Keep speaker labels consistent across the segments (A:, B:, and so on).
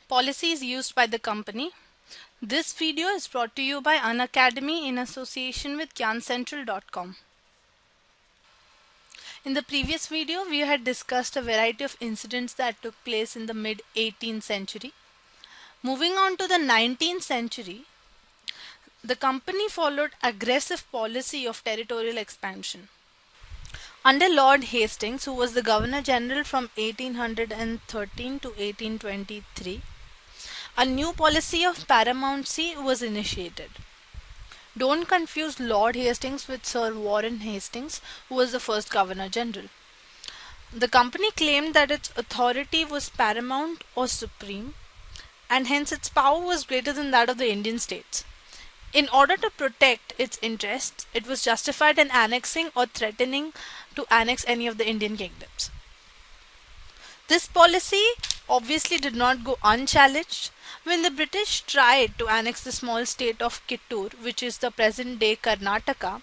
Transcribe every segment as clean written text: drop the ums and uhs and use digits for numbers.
A: Policies used by the company. This video is brought to you by Unacademy in association with gyancentral.com. In the previous video, we had discussed a variety of incidents that took place in the mid-18th century. Moving on to the 19th century, the company followed aggressive policy of territorial expansion. Under Lord Hastings, who was the Governor General from 1813 to 1823, a new policy of paramountcy was initiated. Don't confuse Lord Hastings with Sir Warren Hastings, who was the first Governor General. The company claimed that its authority was paramount or supreme, and hence its power was greater than that of the Indian states. In order to protect its interests, it was justified in annexing or threatening to annex any of the Indian kingdoms. This policy obviously did not go unchallenged. When the British tried to annex the small state of Kittur, which is the present-day Karnataka,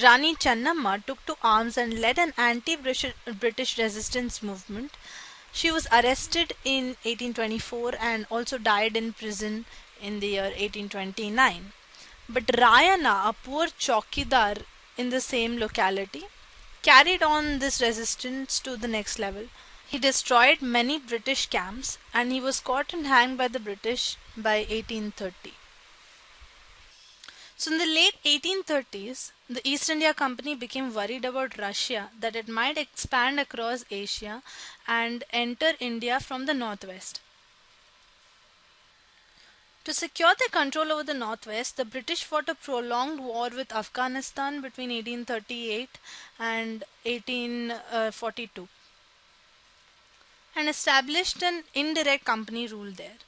A: Rani Channamma took to arms and led an anti-British resistance movement. She was arrested in 1824 and also died in prison in the year 1829. But Rayana, a poor chowkidar in the same locality, carried on this resistance to the next level. He destroyed many British camps and he was caught and hanged by the British by 1830. So in the late 1830s, the East India Company became worried about Russia, that it might expand across Asia and enter India from the northwest. To secure their control over the northwest, the British fought a prolonged war with Afghanistan between 1838 and 1842 and established an indirect company rule there.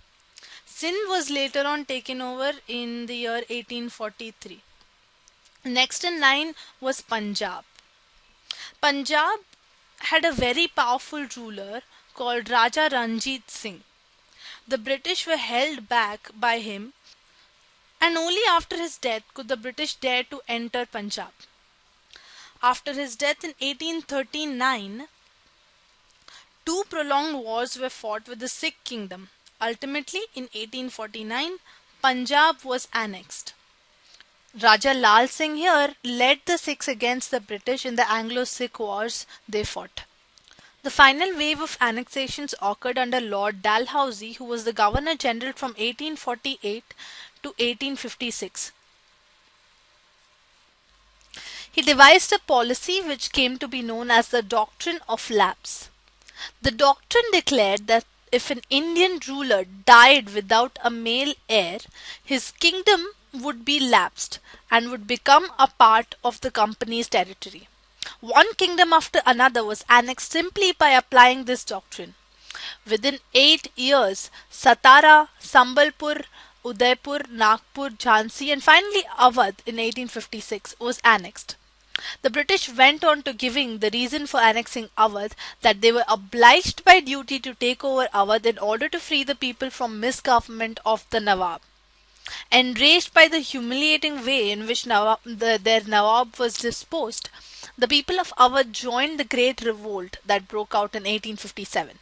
A: Sindh was later on taken over in the year 1843. Next in line was Punjab. Punjab had a very powerful ruler called Raja Ranjit Singh. The British were held back by him, and only after his death could the British dare to enter Punjab. After his death in 1839, two prolonged wars were fought with the Sikh kingdom. Ultimately, in 1849, Punjab was annexed. Raja Lal Singh here led the Sikhs against the British in the Anglo-Sikh wars they fought. The final wave of annexations occurred under Lord Dalhousie, who was the Governor General from 1848 to 1856. He devised a policy which came to be known as the Doctrine of Lapse. The doctrine declared that if an Indian ruler died without a male heir, his kingdom would be lapsed and would become a part of the company's territory. One kingdom after another was annexed simply by applying this doctrine. Within 8 years, Satara, Sambalpur, Udaipur, Nagpur, Jhansi and finally Awadh in 1856 was annexed. The British went on to giving the reason for annexing Awadh that they were obliged by duty to take over Awadh in order to free the people from misgovernment of the Nawab. Enraged by the humiliating way in which their Nawab was disposed, the people of Awadh joined the Great Revolt that broke out in 1857.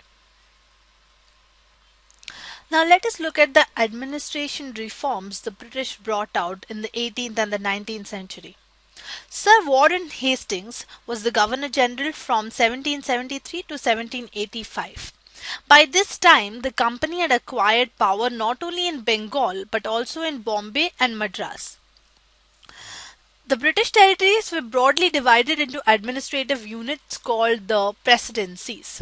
A: Now let us look at the administration reforms the British brought out in the 18th and the 19th century. Sir Warren Hastings was the Governor General from 1773 to 1785. By this time, the company had acquired power not only in Bengal but also in Bombay and Madras. The British territories were broadly divided into administrative units called the presidencies.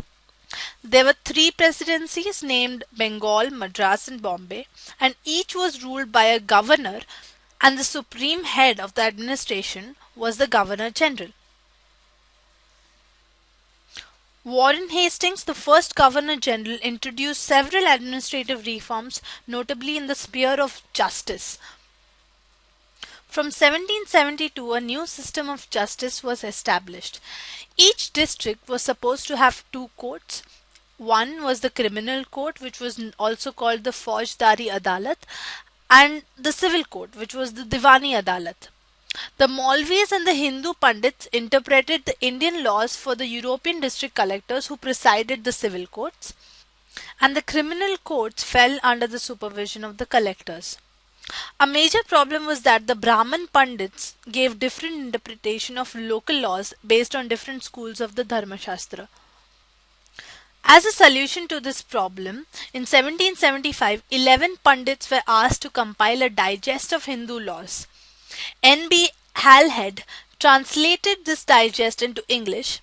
A: There were 3 presidencies named Bengal, Madras and Bombay, and each was ruled by a governor, and the supreme head of the administration was the Governor General. Warren Hastings, the first Governor General, introduced several administrative reforms, notably in the sphere of justice. From 1772, a new system of justice was established. Each district was supposed to have 2 courts. One was the criminal court, which was also called the Faujdari Adalat, and the civil court, which was the Diwani Adalat. The Maulvis and the Hindu Pandits interpreted the Indian laws for the European district collectors who presided the civil courts, and the criminal courts fell under the supervision of the collectors. A major problem was that the Brahman Pandits gave different interpretation of local laws based on different schools of the Dharma Shastra. As a solution to this problem, in 1775, 11 Pandits were asked to compile a digest of Hindu laws. N.B. Halhed translated this digest into English.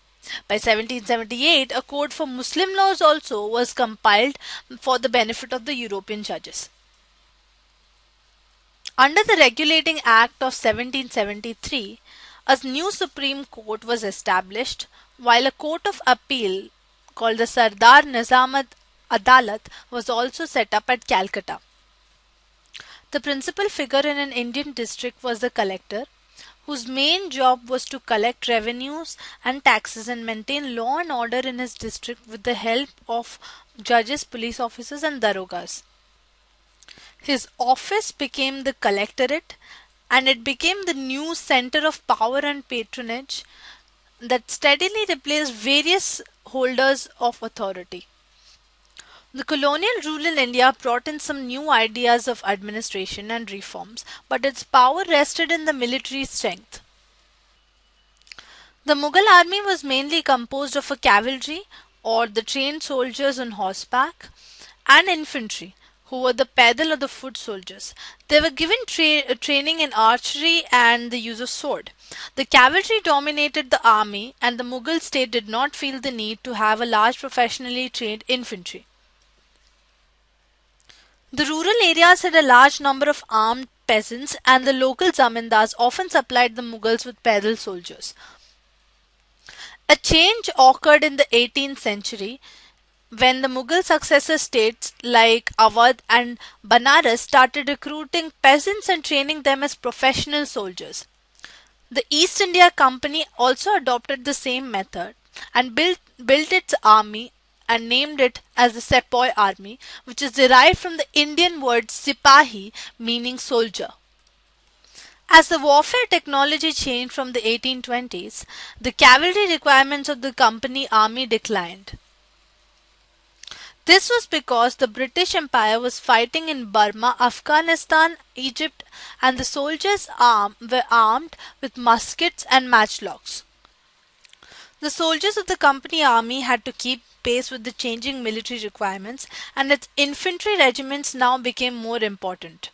A: By 1778, a code for Muslim laws also was compiled for the benefit of the European judges. Under the Regulating Act of 1773, a new Supreme Court was established, while a Court of Appeal called the Sardar Nizam Adalat was also set up at Calcutta. The principal figure in an Indian district was the collector, whose main job was to collect revenues and taxes and maintain law and order in his district with the help of judges, police officers, and darogas. His office became the collectorate, and it became the new center of power and patronage that steadily replaced various holders of authority. The colonial rule in India brought in some new ideas of administration and reforms, but its power rested in the military strength. The Mughal army was mainly composed of a cavalry, or the trained soldiers on horseback, and infantry, who were the pedal or the foot soldiers. They were given training in archery and the use of sword. The cavalry dominated the army, and the Mughal state did not feel the need to have a large professionally trained infantry. The rural areas had a large number of armed peasants, and the local zamindars often supplied the Mughals with pedal soldiers. A change occurred in the 18th century when the Mughal successor states like Awadh and Banaras started recruiting peasants and training them as professional soldiers. The East India Company also adopted the same method and built its army and named it as the Sepoy Army, which is derived from the Indian word Sipahi, meaning soldier. As the warfare technology changed from the 1820s, the cavalry requirements of the company army declined. This was because the British Empire was fighting in Burma, Afghanistan, Egypt, and the soldiers were armed with muskets and matchlocks. The soldiers of the company army had to keep pace with the changing military requirements, and its infantry regiments now became more important.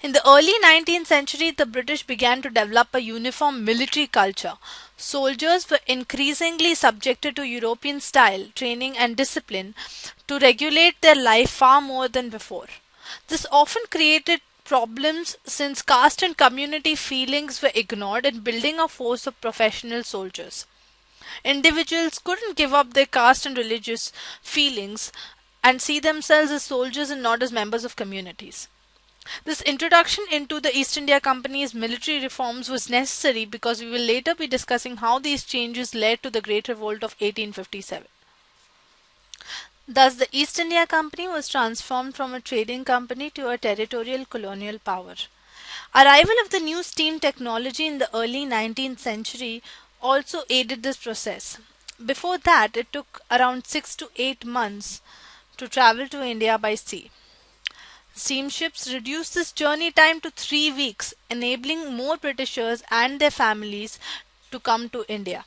A: In the early 19th century, the British began to develop a uniform military culture. Soldiers were increasingly subjected to European style training and discipline to regulate their life far more than before. This often created problems since caste and community feelings were ignored in building a force of professional soldiers. Individuals couldn't give up their caste and religious feelings and see themselves as soldiers and not as members of communities. This introduction into the East India Company's military reforms was necessary because we will later be discussing how these changes led to the Great Revolt of 1857. Thus, the East India Company was transformed from a trading company to a territorial colonial power. Arrival of the new steam technology in the early 19th century also aided this process. Before that, it took around 6 to 8 months to travel to India by sea. Steamships reduced this journey time to 3 weeks, enabling more Britishers and their families to come to India.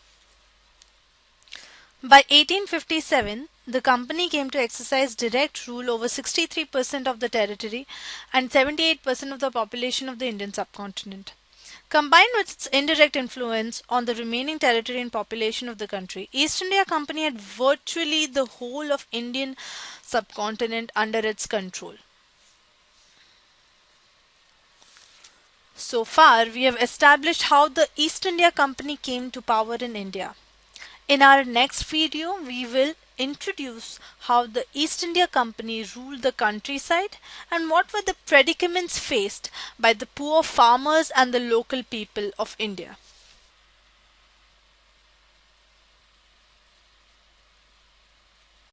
A: By 1857, the company came to exercise direct rule over 63% of the territory and 78% of the population of the Indian subcontinent. Combined with its indirect influence on the remaining territory and population of the country, East India Company had virtually the whole of Indian subcontinent under its control. So far, we have established how the East India Company came to power in India. In our next video, we will introduce how the East India Company ruled the countryside and what were the predicaments faced by the poor farmers and the local people of India.